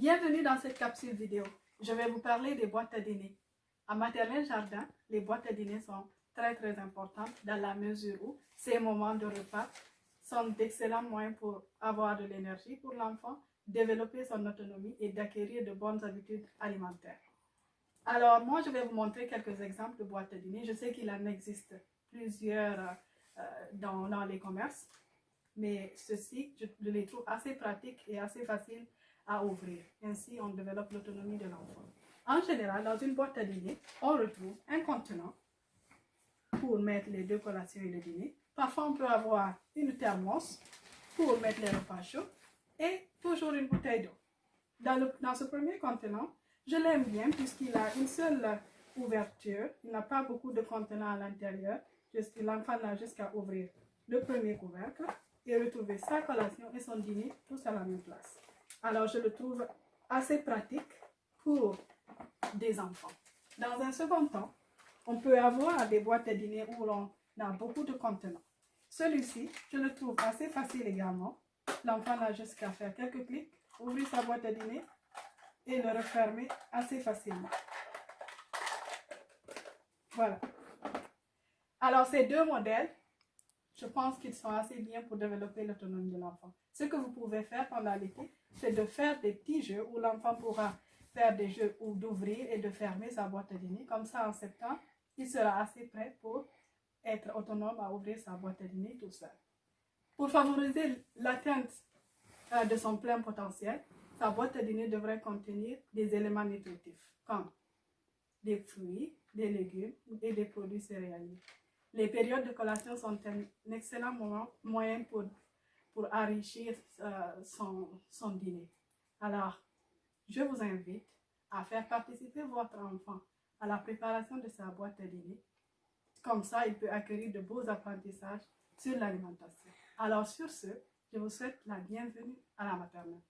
Bienvenue dans cette capsule vidéo. Je vais vous parler des boîtes à dîner. À maternelle jardin, les boîtes à dîner sont très importantes dans la mesure où ces moments de repas sont d'excellents moyens pour avoir de l'énergie pour l'enfant, développer son autonomie et d'acquérir de bonnes habitudes alimentaires. Alors moi, je vais vous montrer quelques exemples de boîtes à dîner. Je sais qu'il en existe plusieurs dans les commerces, mais ceux-ci, je les trouve assez pratiques et assez faciles à ouvrir. Ainsi, on développe l'autonomie de l'enfant. En général, dans une boîte à dîner, on retrouve un contenant pour mettre les deux collations et le dîner. Parfois, on peut avoir une thermos pour mettre les repas chauds et toujours une bouteille d'eau. Dans ce premier contenant, je l'aime bien puisqu'il a une seule ouverture. Il n'a pas beaucoup de contenant à l'intérieur. L'enfant n'a juste qu'à ouvrir le premier couvercle et retrouver sa collation et son dîner tous à la même place. Alors, je le trouve assez pratique pour des enfants. Dans un second temps, on peut avoir des boîtes à dîner où l'on a beaucoup de contenants. Celui-ci, je le trouve assez facile également. L'enfant n'a juste qu'à faire quelques clics, ouvrir sa boîte à dîner et le refermer assez facilement. Voilà. Alors, ces deux modèles, je pense qu'ils sont assez bien pour développer l'autonomie de l'enfant. Ce que vous pouvez faire pendant l'été, c'est de faire des petits jeux où l'enfant pourra faire des jeux ou d'ouvrir et de fermer sa boîte à dîner. Comme ça, en septembre, il sera assez prêt pour être autonome à ouvrir sa boîte à dîner tout seul. Pour favoriser l'atteinte de son plein potentiel, sa boîte à dîner devrait contenir des éléments nutritifs comme des fruits, des légumes et des produits céréaliers. Les périodes de collation sont un excellent moyen pour enrichir son dîner. Alors, je vous invite à faire participer votre enfant à la préparation de sa boîte à dîner. Comme ça, il peut acquérir de beaux apprentissages sur l'alimentation. Alors, sur ce, je vous souhaite la bienvenue à la maternelle.